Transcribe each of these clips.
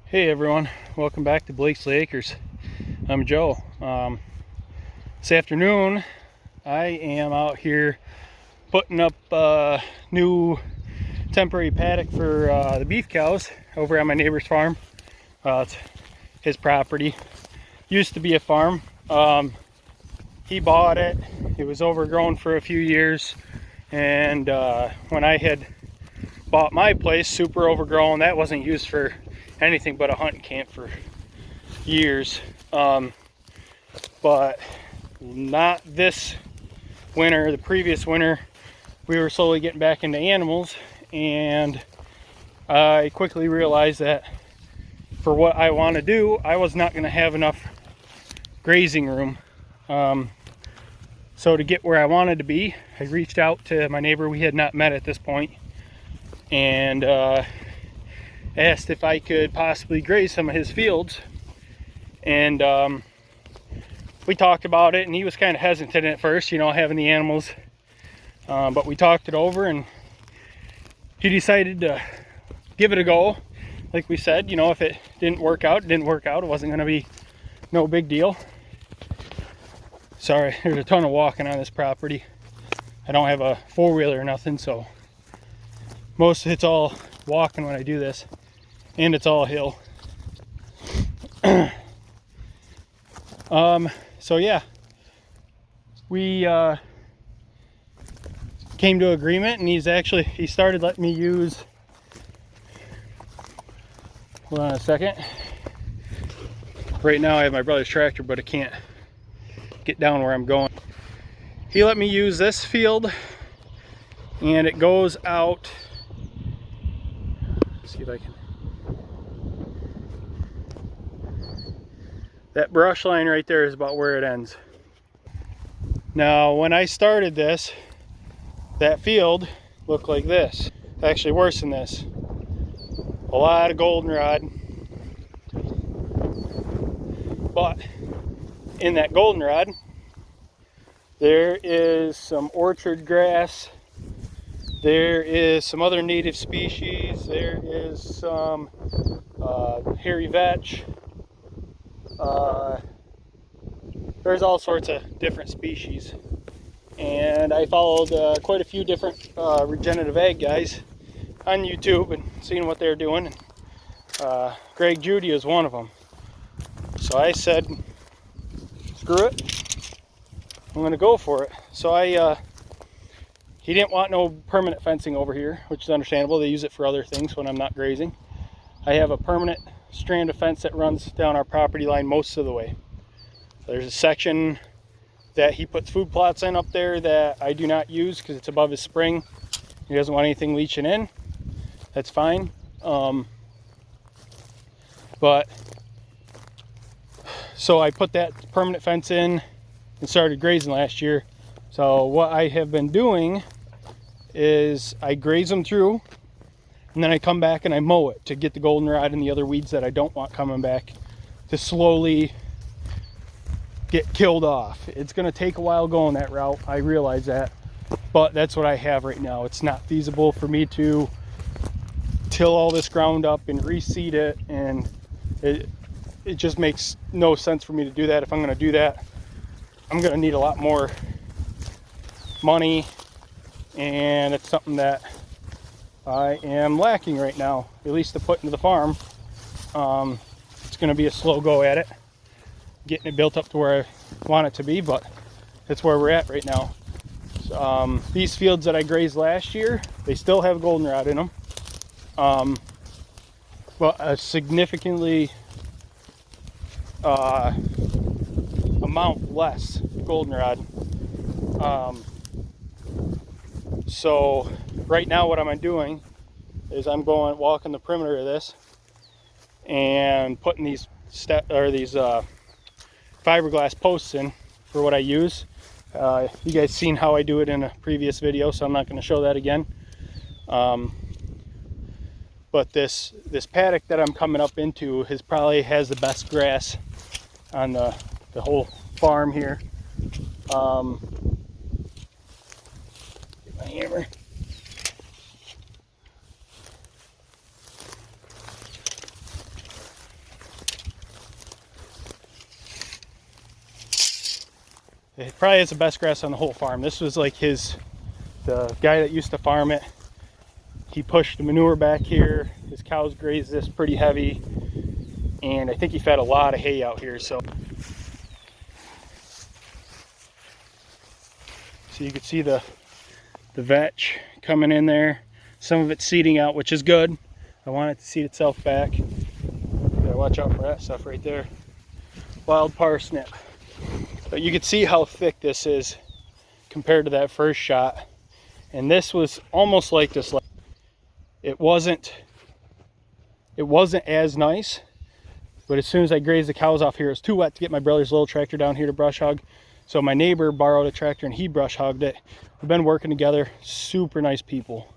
Hey everyone, welcome back to Blakesley Acres. I'm Joe. This afternoon I am out here putting up a new temporary paddock for the beef cows over on my neighbor's farm. It's his property. Used to be a farm. He bought it. It was overgrown for a few years, and when I had bought my place, super overgrown, that wasn't used for anything but a hunting camp for years. But not this winter, the previous winter, we were slowly getting back into animals, and I quickly realized that for what I want to do, I was not going to have enough grazing room. So to get where I wanted to be, I reached out to my neighbor we had not met at this point, and asked if I could possibly graze some of his fields. And we talked about it, and he was kind of hesitant at first, you know, having the animals. But we talked it over, and he decided to give it a go. Like we said, you know, if it didn't work out, it didn't work out. It wasn't going to be no big deal. Sorry, there's a ton of walking on this property. I don't have a four-wheeler or nothing, so most of it's all walking when I do this. And it's all hill. So yeah, we came to agreement, and he started letting me use, hold on a second. Right now I have my brother's tractor, but I can't get down where I'm going. He let me use this field, and it goes out, let's see if I can, that brush line right there is about where it ends. Now, when I started this, that field looked like this. Actually worse than this. A lot of goldenrod. But in that goldenrod, there is some orchard grass. There is some other native species. There is some hairy vetch. There's all sorts of different species, and I followed quite a few different regenerative ag guys on YouTube and seeing what they're doing, and Greg Judy is one of them. So I said, screw it, I'm gonna go for it. So he didn't want no permanent fencing over here, which is understandable. They use it for other things when I'm not grazing. I have a permanent strand of fence that runs down our property line most of the way. There's a section that he puts food plots in up there that I do not use because it's above his spring. He doesn't want anything leaching in. That's fine. But so I put that permanent fence in and started grazing last year. So what I have been doing is I graze them through, and then I come back and I mow it to get the goldenrod and the other weeds that I don't want coming back to slowly get killed off. It's going to take a while going that route, I realize that, but that's what I have right now. It's not feasible for me to till all this ground up and reseed it, and it just makes no sense for me to do that. If I'm going to do that, I'm going to need a lot more money, and it's something that I am lacking right now, at least to put into the farm. It's going to be a slow go at it, getting it built up to where I want it to be, but that's where we're at right now. These fields that I grazed last year, they still have goldenrod in them, but a significantly amount less goldenrod. So right now what I'm doing is I'm going walking the perimeter of this and putting these fiberglass posts in for what I use. You guys seen how I do it in a previous video, so I'm not going to show that again. But this paddock that I'm coming up into probably has the best grass on the whole farm here. Get my hammer. It probably is the best grass on the whole farm. This was like the guy that used to farm it. He pushed the manure back here. His cows grazed this pretty heavy. And I think he fed a lot of hay out here. So you can see the vetch coming in there. Some of it's seeding out, which is good. I want it to seed itself back. Gotta watch out for that stuff right there. Wild parsnip. But you can see how thick this is compared to that first shot. And this was almost like this. It wasn't as nice, but as soon as I grazed the cows off here, it was too wet to get my brother's little tractor down here to brush hog. So my neighbor borrowed a tractor and he brush hogged it. We've been working together. Super nice people.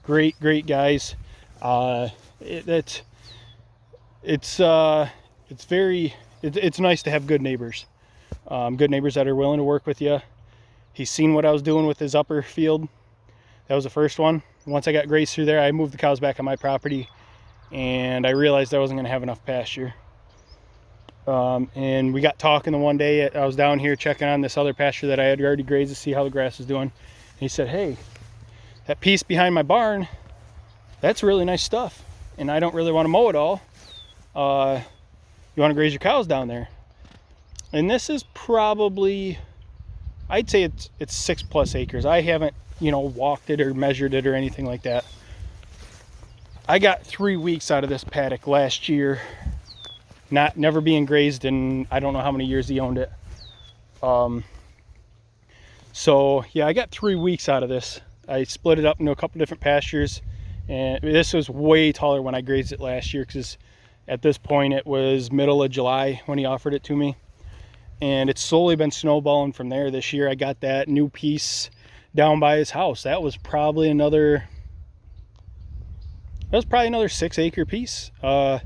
Great guys. It's nice to have good neighbors. Good neighbors that are willing to work with you. He's seen what I was doing with his upper field. That was the first one. Once I got grazed through there, I moved the cows back on my property, and I realized I wasn't going to have enough pasture. And we got talking the one day. I was down here checking on this other pasture that I had already grazed to see how the grass was doing. And he said, "Hey, that piece behind my barn, that's really nice stuff, and I don't really want to mow it all. You want to graze your cows down there?" And this is probably, I'd say it's 6+ acres. I haven't, walked it or measured it or anything like that. I got 3 weeks out of this paddock last year, never being grazed in I don't know how many years he owned it. So yeah, I got 3 weeks out of this. I split it up into a couple different pastures, and this was way taller when I grazed it last year, because at this point it was middle of July when he offered it to me, and it's slowly been snowballing from there. This year I got that new piece down by his house. That was probably another 6-acre piece. I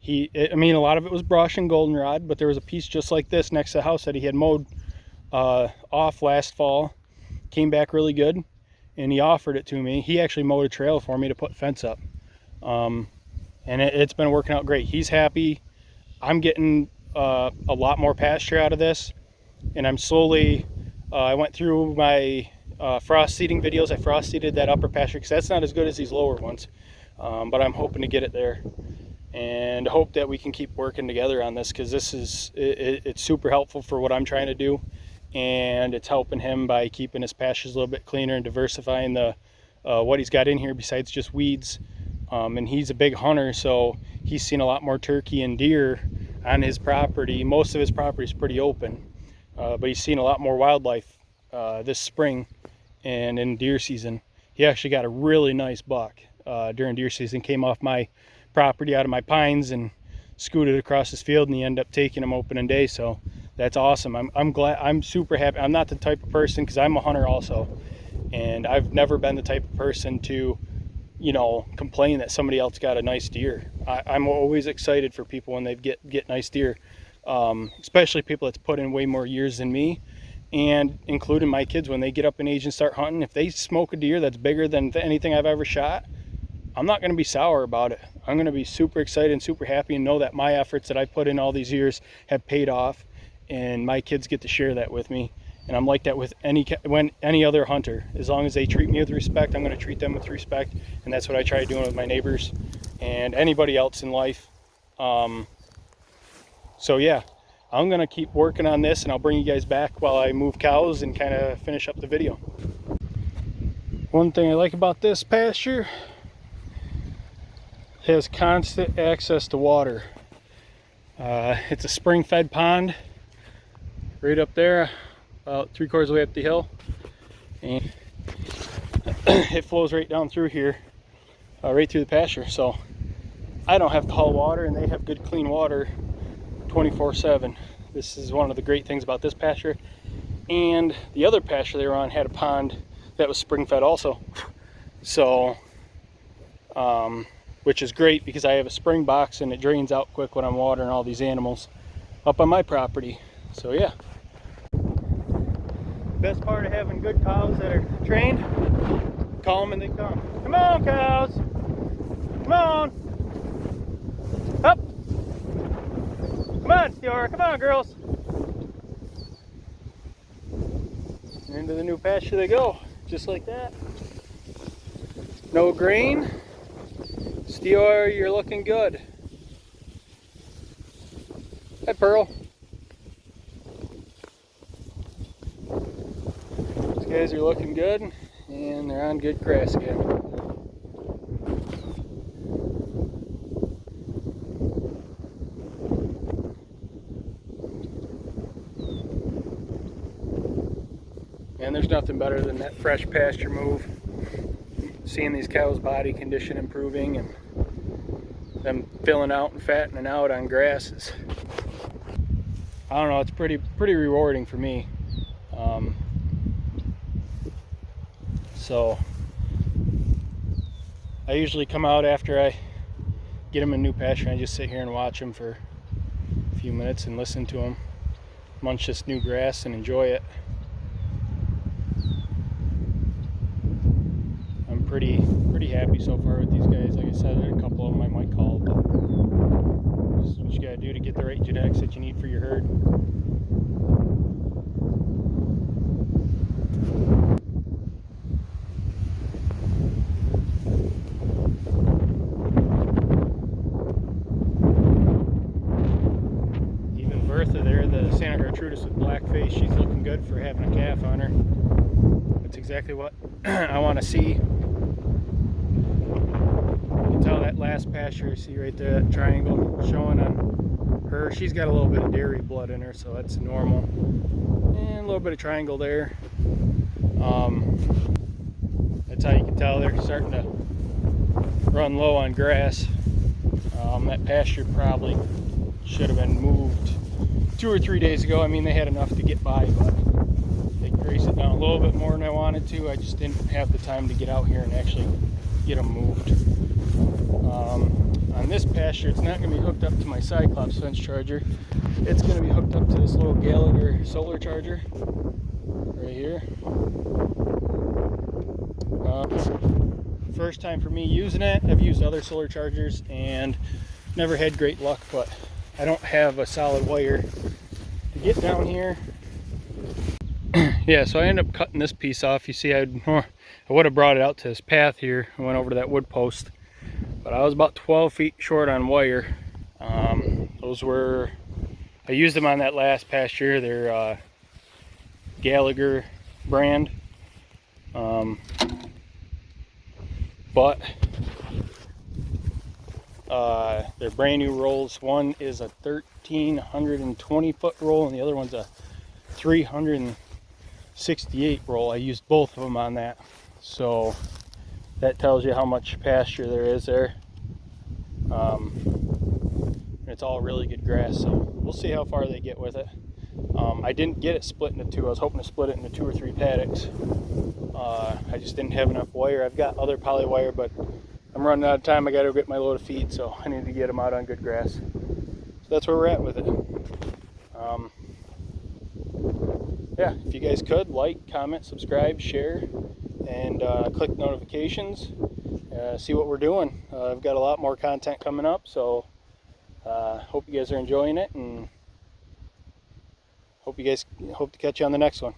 mean, a lot of it was brush and goldenrod, but there was a piece just like this next to the house that he had mowed off last fall. Came back really good, and he offered it to me. He actually mowed a trail for me to put fence up, and it's been working out great. He's happy. I'm getting a lot more pasture out of this, and I'm slowly I went through my frost seeding videos. I frost seeded that upper pasture because that's not as good as these lower ones, but I'm hoping to get it there, and hope that we can keep working together on this, because this is it's super helpful for what I'm trying to do, and it's helping him by keeping his pastures a little bit cleaner and diversifying the what he's got in here besides just weeds. And he's a big hunter, so he's seen a lot more turkey and deer on his property. Most of his property is pretty open, but he's seen a lot more wildlife this spring and in deer season. He actually got a really nice buck during deer season. Came off my property out of my pines and scooted across his field, and he ended up taking him opening day. So that's awesome. I'm glad. I'm super happy. I'm not the type of person, because I'm a hunter also, and I've never been the type of person to complain that somebody else got a nice deer. I'm always excited for people when they get nice deer, especially people that's put in way more years than me, and including my kids. When they get up in age and start hunting, if they smoke a deer that's bigger than anything I've ever shot, I'm not going to be sour about it. I'm going to be super excited and super happy, and know that my efforts that I put in all these years have paid off, and my kids get to share that with me. And I'm like that with any other hunter. As long as they treat me with respect, I'm going to treat them with respect, and that's what I try doing with my neighbors and anybody else in life. So yeah, I'm going to keep working on this, and I'll bring you guys back while I move cows and kind of finish up the video. One thing I like about this pasture, it has constant access to water. It's a spring-fed pond right up there, about 3/4 of the way up the hill, and it flows right down through here, right through the pasture. So I don't have to haul water, and they have good clean water 24/7. This is one of the great things about this pasture. And the other pasture they were on had a pond that was spring fed also, so which is great, because I have a spring box and it drains out quick when I'm watering all these animals up on my property. So yeah, best part of having good cows that are trained, call them and they come. Come on, cows, come on, up, come on, Stiora, come on, girls, And into the new pasture they go, just like that. No grain. Steer, you're looking good. Hi, Pearl. These guys are looking good, and they're on good grass again. And there's nothing better than that fresh pasture move. Seeing these cows' body condition improving and them filling out and fattening out on grasses. I don't know, it's pretty rewarding for me. So I usually come out after I get them in new pasture and I just sit here and watch them for a few minutes and listen to them munch this new grass and enjoy it. I'm pretty happy so far with these guys. Like I said, a couple of them I might call, but this is what you gotta do to get the right genetics that you need for your herd. Even Bertha there, the Santa Gertrudis with black face, she's looking good for having a calf on her. That's exactly what I want to see. You can tell that last pasture, see right there, that triangle showing on her. She's got a little bit of dairy blood in her, so that's normal. And a little bit of triangle there. That's how you can tell they're starting to run low on grass. That pasture probably should have been moved 2 or 3 days ago. I mean, they had enough to get by, but they grazed it down a little bit more than I wanted to. I just didn't have the time to get out here and actually get them moved. On this pasture, it's not going to be hooked up to my Cyclops fence charger. It's going to be hooked up to this little Gallagher solar charger right here. First time for me using it. I've used other solar chargers and never had great luck, but I don't have a solid wire to get down here. Yeah, so I ended up cutting this piece off. You see, I would have brought it out to this path here. I went over to that wood post, but I was about 12 feet short on wire. Those were, I used them on that last pasture. They're Gallagher brand. But they're brand new rolls. One is a 1,320 foot roll and the other one's a 368 roll. I used both of them on that, so that tells you how much pasture there is there. It's all really good grass, so we'll see how far they get with it. I didn't get it split into two. I was hoping to split it into 2 or 3 paddocks. I just didn't have enough wire. I've got other poly wire, but I'm running out of time. I got to get my load of feed, so I need to get them out on good grass. So that's where we're at with it. Yeah, if you guys could like, comment, subscribe, share, and click notifications. See what we're doing. I've got a lot more content coming up, so hope you guys are enjoying it, and hope to catch you on the next one.